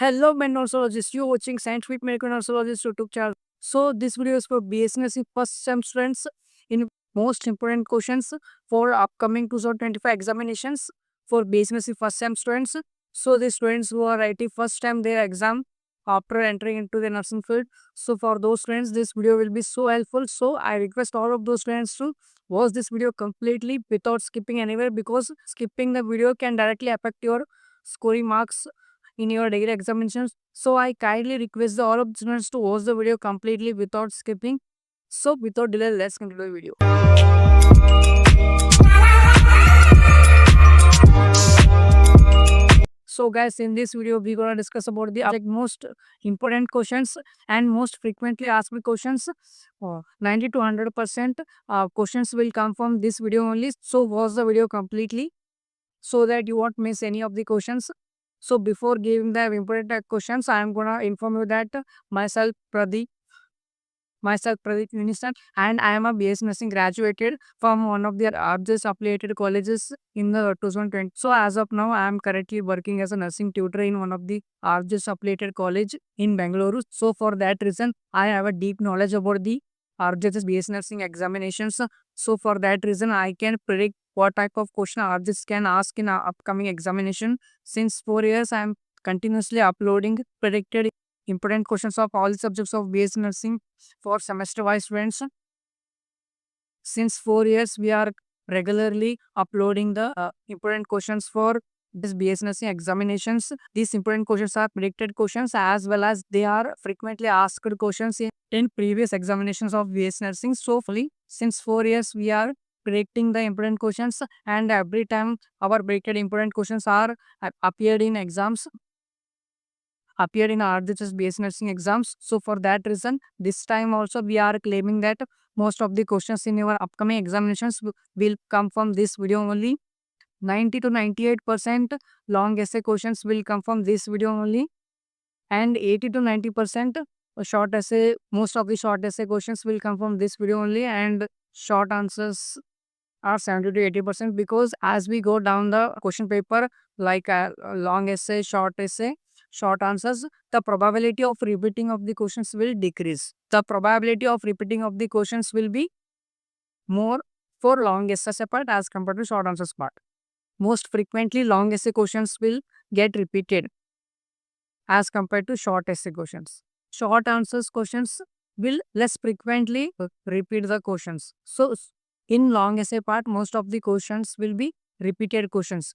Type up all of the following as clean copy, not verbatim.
Hello, men nosologists. You watching Science with Medical Nosologists YouTube channel. So this video is for BSc Nursing first sem students in most important questions for upcoming 2025 examinations for BSc Nursing first sem students. So the students who are writing first time their exam after entering into the nursing field. So for those students, this video will be so helpful. So I request all of those students to watch this video completely without skipping anywhere, because skipping the video can directly affect your scoring marks in your degree examinations. So I kindly request all of the students to watch the video completely without skipping. So without delay, let's continue the video. So guys, in this video we're gonna discuss about the most important questions and most frequently asked questions. 90 to 100% questions will come from this video only. So watch the video completely so that you won't miss any of the questions. So before giving the important questions, I am gonna inform you that myself Pradeep Unistan, and I am a BS Nursing graduated from one of the largest affiliated colleges in the 2020. So as of now, I am currently working as a nursing tutor in one of the largest affiliated college in Bangalore. So for that reason, I have a deep knowledge about the RJS BS Nursing examinations. So for that reason, I can predict what type of question RJS can ask in our upcoming examination. Since 4 years, I am continuously uploading predicted important questions of all subjects of BS Nursing for semester wise students. Since 4 years, we are regularly uploading the important questions for this BS Nursing examinations. These important questions are predicted questions, as well as they are frequently asked questions in previous examinations of BS Nursing. So, since 4 years, we are predicting the important questions, and every time our predicted important questions are appeared in exams, appeared in our RGHS BS Nursing exams. So for that reason, this time also we are claiming that most of the questions in your upcoming examinations will come from this video only. 90 to 98% long essay questions will come from this video only, and 80 to 90% short essay, most of the short essay questions will come from this video only, and short answers are 70 to 80%, because as we go down the question paper, like long essay, short essay, short answers, the probability of repeating of the questions will decrease. The probability of repeating of the questions will be more for long essay part as compared to short answers part. Most frequently, long essay questions will get repeated as compared to short essay questions. Short answers questions will less frequently repeat the questions. So in long essay part, most of the questions will be repeated questions,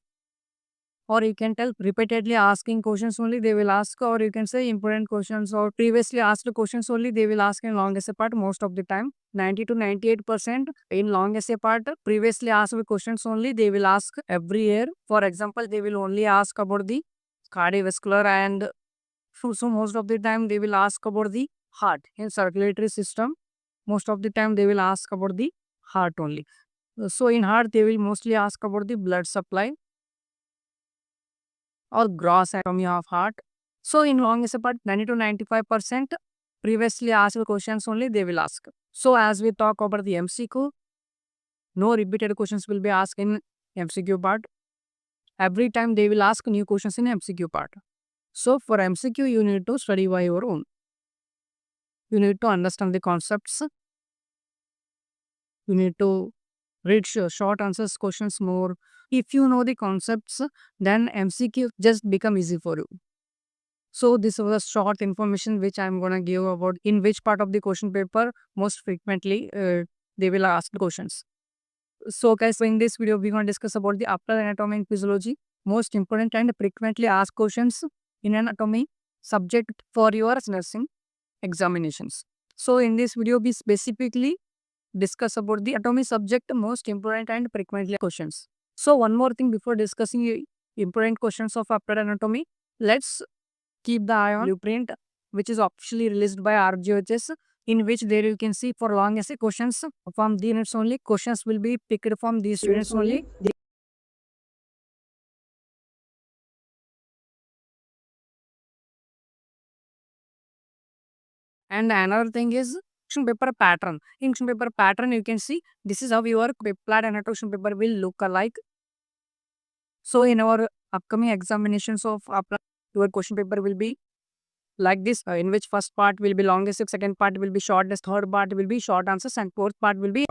or you can tell repeatedly asking questions only they will ask, or you can say important questions or previously asked questions only they will ask in long essay part. Most of the time, 90 to 98% in long essay part, previously asked questions only they will ask every year. For example, they will only ask about the cardiovascular, and so most of the time they will ask about the heart in circulatory system. Most of the time they will ask about the heart only. So in heart they will mostly ask about the blood supply or gross anatomy of heart. So in long essay part, 90 to 95% previously asked questions only they will ask. So as we talk about the MCQ, no repeated questions will be asked in MCQ part. Every time they will ask new questions in MCQ part. So for MCQ, you need to study by your own. You need to understand the concepts. You need to read short answers questions more. If you know the concepts, then MCQ just become easy for you. So this was a short information which I'm gonna give about in which part of the question paper most frequently they will ask questions. So guys, in this video we're gonna discuss about the upper anatomy and physiology, most important and frequently asked questions in anatomy subject for your nursing examinations. So in this video we specifically discuss about the anatomy subject most important and frequently questions. So one more thing before discussing important questions of upper anatomy, let's keep the eye on blueprint, which is officially released by RGHS, in which there you can see for long essay questions from the units only, questions will be picked from these units only. And another thing is question paper pattern. In question paper pattern, you can see this is how your applied anatomy question paper will look alike. So in our upcoming examinations of your question paper will be like this, in which first part will be longest, second part will be shortest, third part will be short answers, and fourth part will be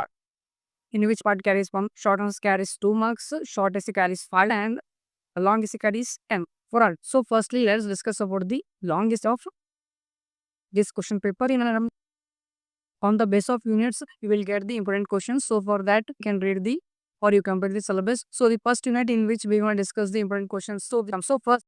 in which part carries 1, short answer carries 2 marks, short essay carries 5, and long essay carries 10 for all. So firstly, let's discuss about the longest of this question paper. On the base of units, you will get the important questions. So for that, you can read the or you complete the syllabus. So the first unit in which we want to discuss the important questions. So first,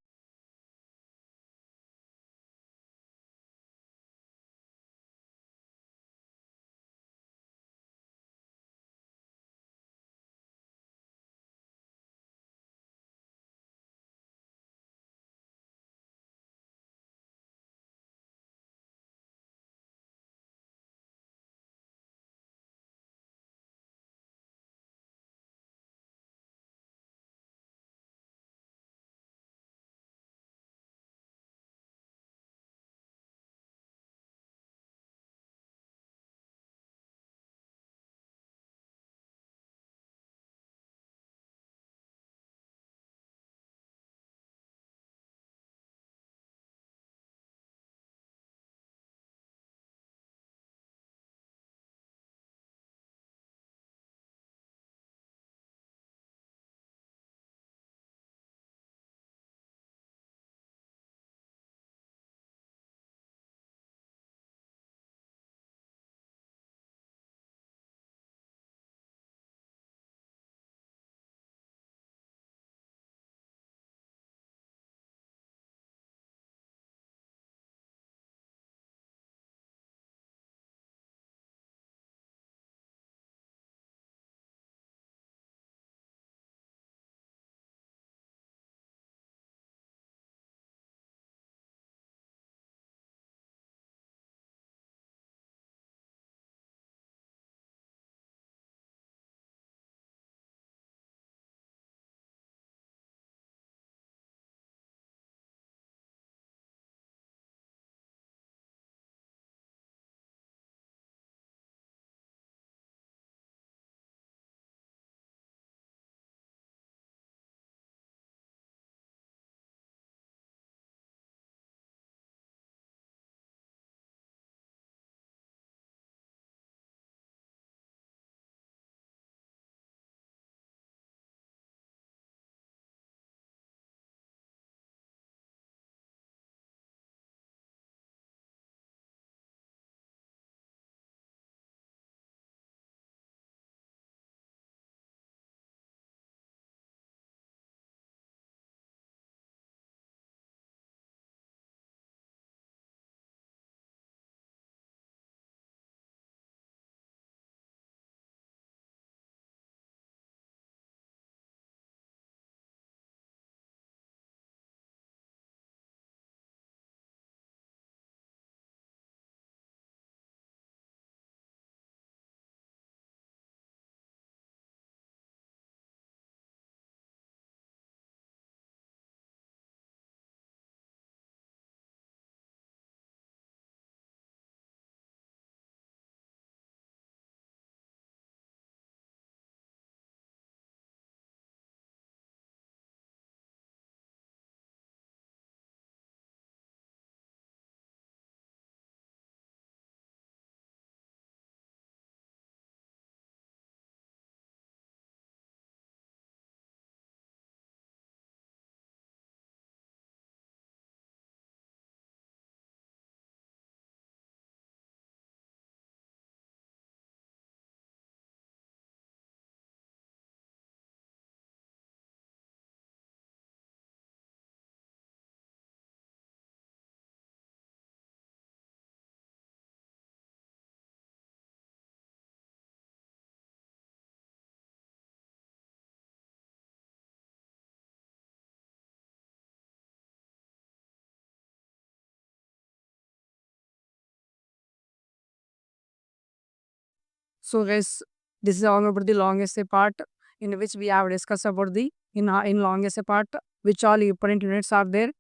so guys, this is all about the long essay part in which we have discussed about the in long essay part which all important units are there.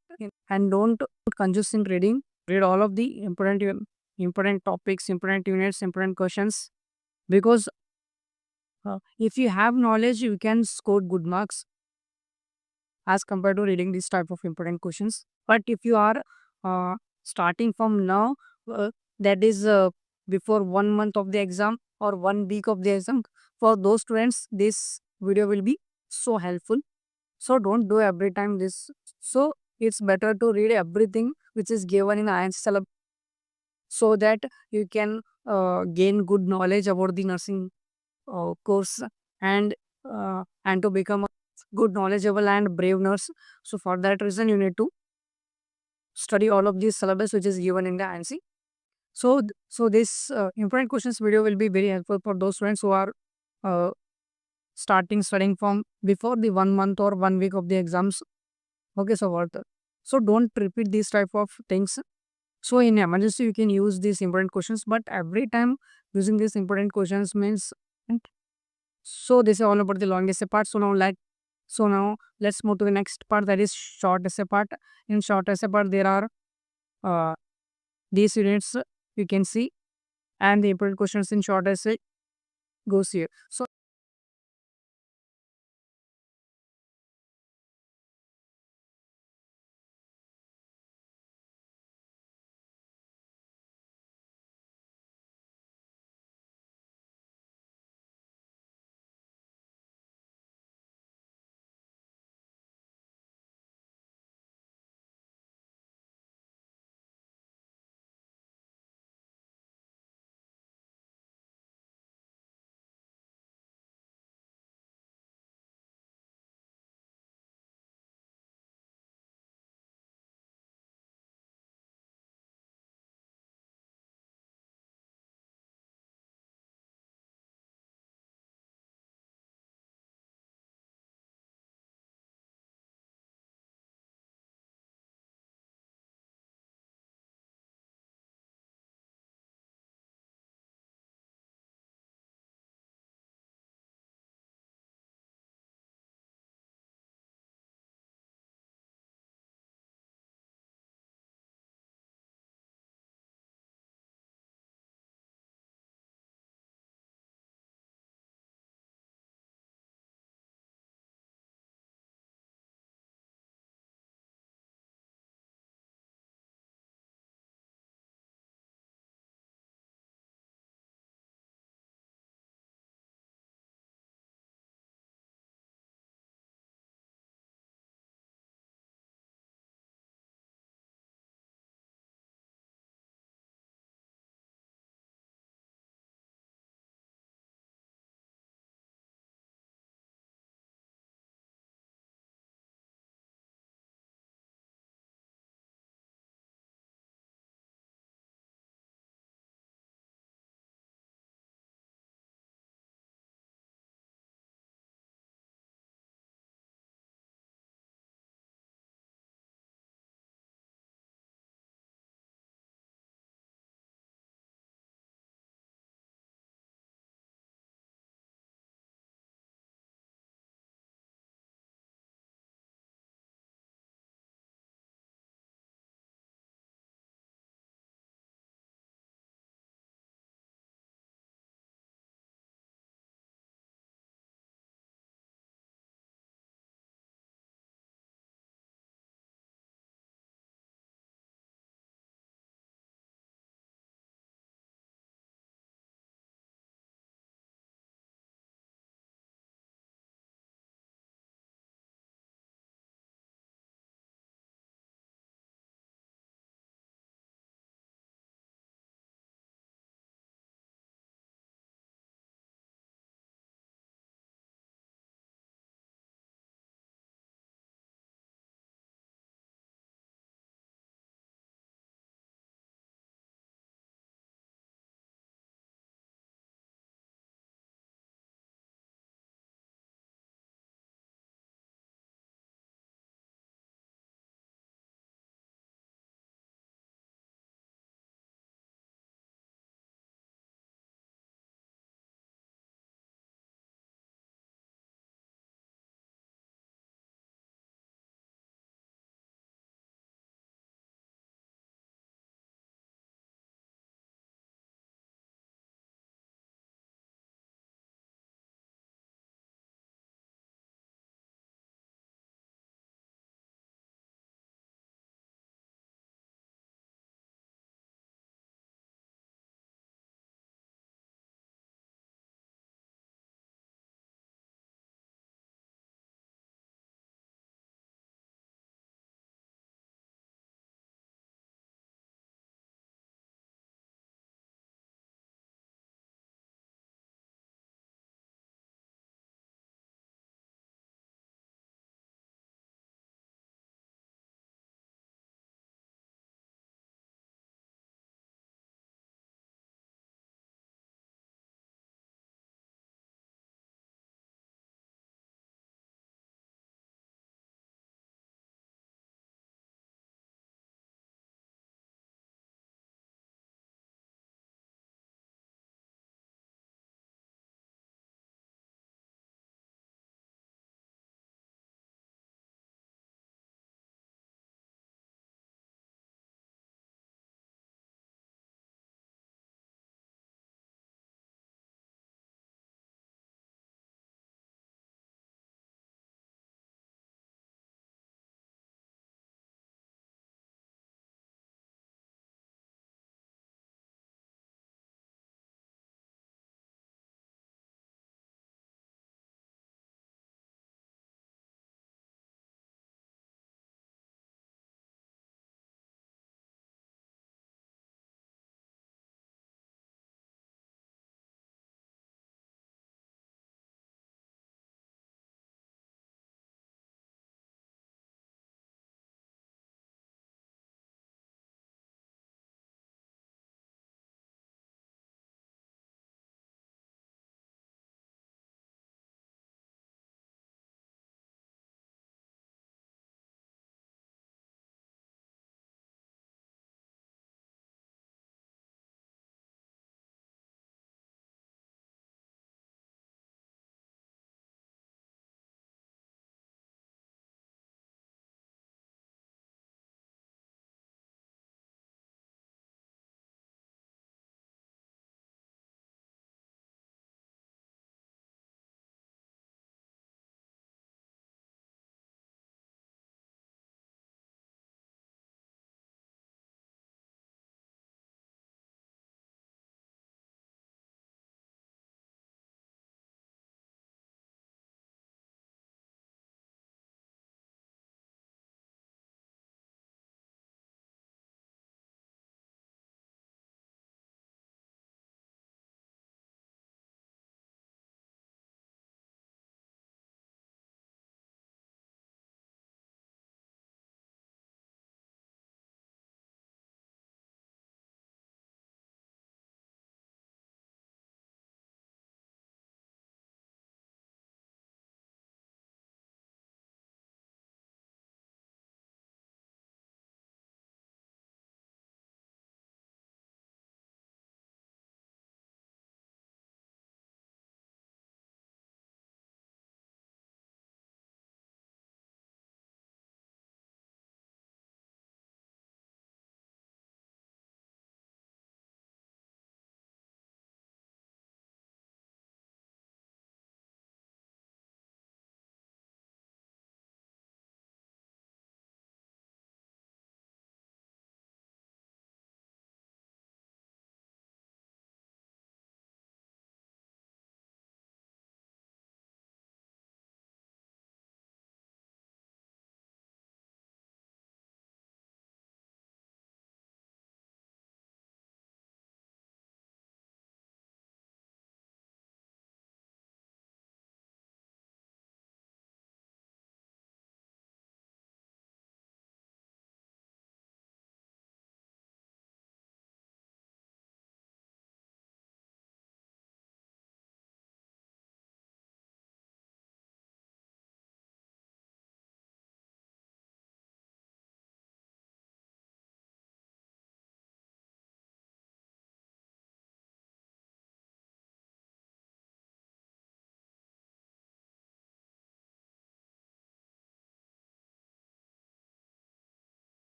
And don't confuse in reading. Read all of the important topics, important units, important questions, because if you have knowledge, you can score good marks as compared to reading this type of important questions. But if you are uh, starting from now, uh, that is before 1 month of the exam or 1 week of the exam, for those students, this video will be so helpful. So don't do every time this. So it's better to read everything which is given in INC syllabus so that you can gain good knowledge about the nursing course and to become a good knowledgeable and brave nurse. So for that reason you need to study all of these syllabus which is given in the INC. So so this important questions video will be very helpful for those students who are uh, starting studying from before the 1 month or 1 week of the exams. Okay, so what so don't repeat these type of things. So in emergency you can use these important questions, but every time using these important questions means. So this is all about the long essay part. So now let's move to the next part, that is short essay part. In short essay part there are uh, these units you can see, and the important questions in short essay goes here. So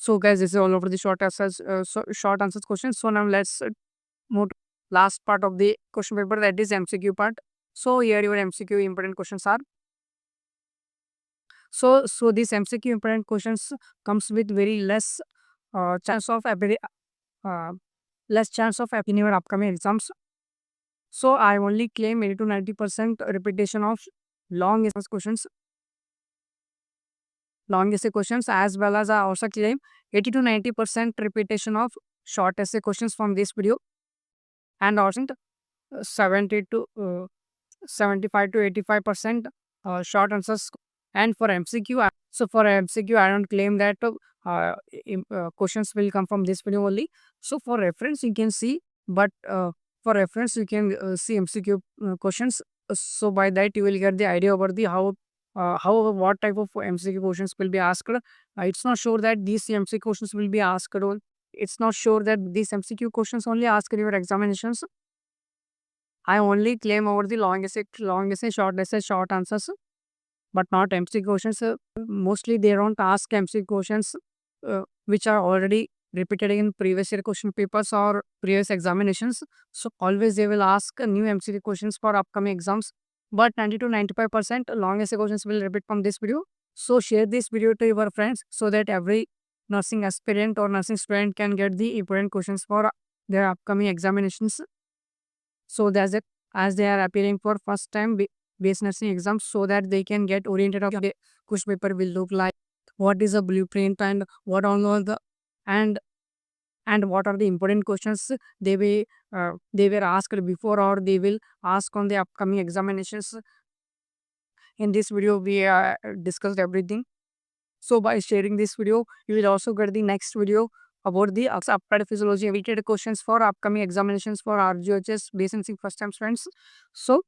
So guys, this is all over the short answers questions. So now let's move to last part of the question paper, that is MCQ part. So here your MCQ important questions are. So these MCQ important questions comes with very less chance of uh, less chance of appearing in your upcoming exams. So I only claim 80 to 90% repetition of long essay questions, as well as I also claim 80 to 90% repetition of short essay questions from this video, and also 70 to 75 to 85% short answers. And for MCQ, so for MCQ, I don't claim that questions will come from this video only. So for reference, you can see, but for reference, you can see MCQ questions. So by that, you will get the idea about the how what type of MCQ questions will be asked. It's not sure that these MCQ questions will be asked. It's not sure that these MCQ questions only asked in your examinations. I only claim over the long essay, short essay, short answers, but not MCQ questions. Mostly they don't ask MCQ questions which are already repeated in previous year question papers or previous examinations. So always they will ask new MCQ questions for upcoming exams. But 90 to 95% long essay questions will repeat from this video. So share this video to your friends so that every nursing aspirant or nursing student can get the important questions for their upcoming examinations. So that's it, as they are appearing for first time base nursing exams, so that they can get oriented of the question paper will look like, what is a blueprint, and what all the and and what are the important questions they were asked before, or they will ask on the upcoming examinations. In this video we discussed everything. So by sharing this video, you will also get the next video about the applied physiology related questions for upcoming examinations for RGHS basic first time students. So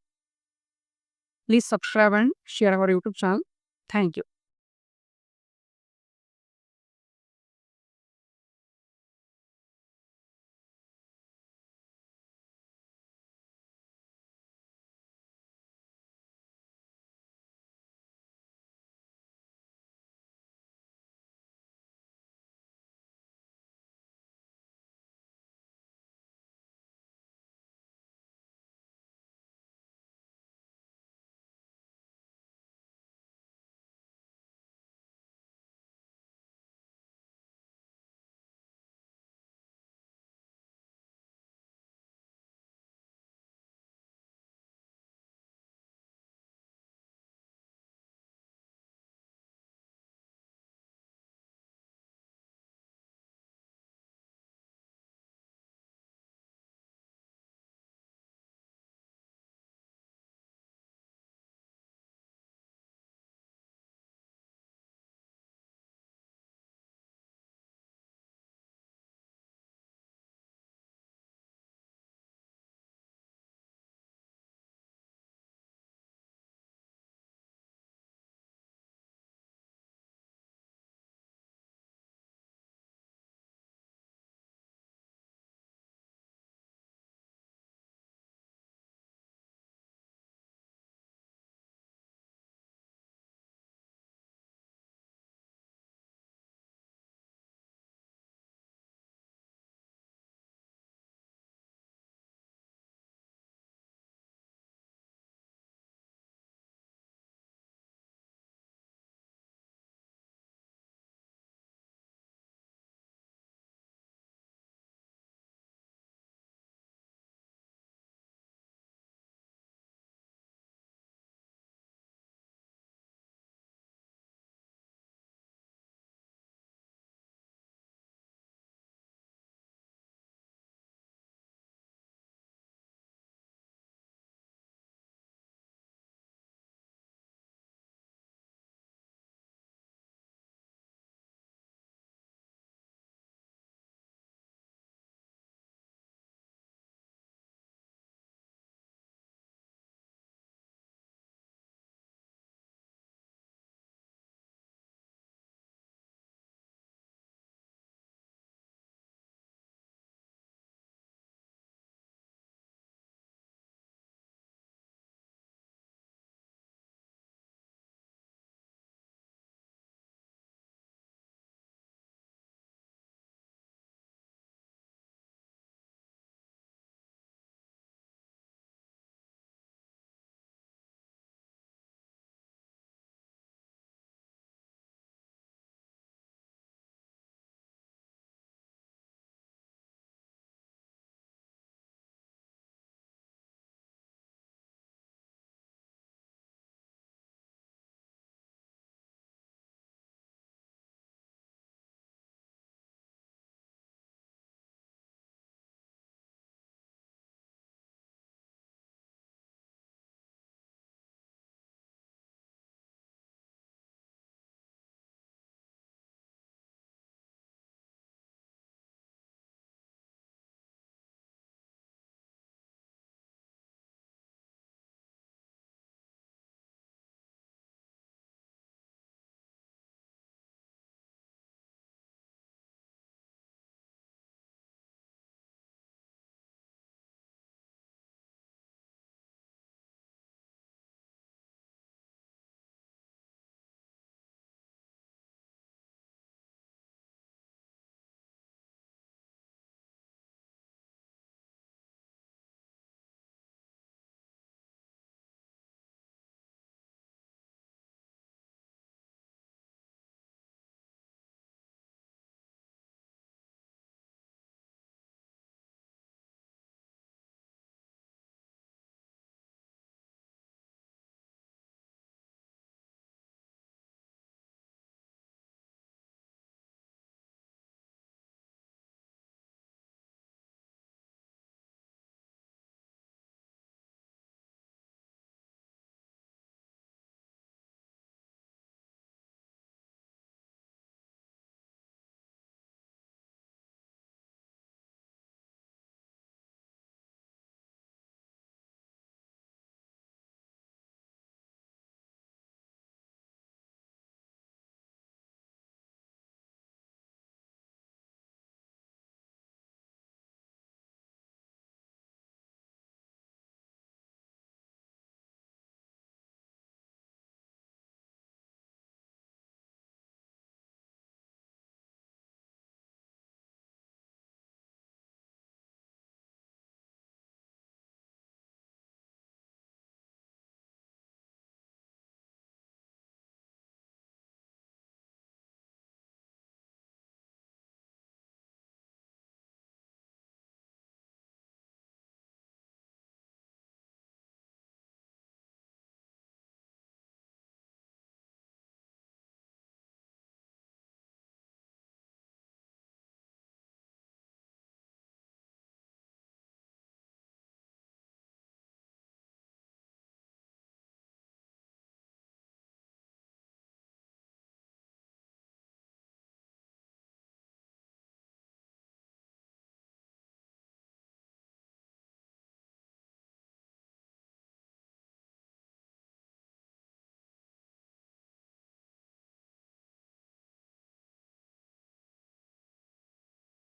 please subscribe and share our YouTube channel. Thank you.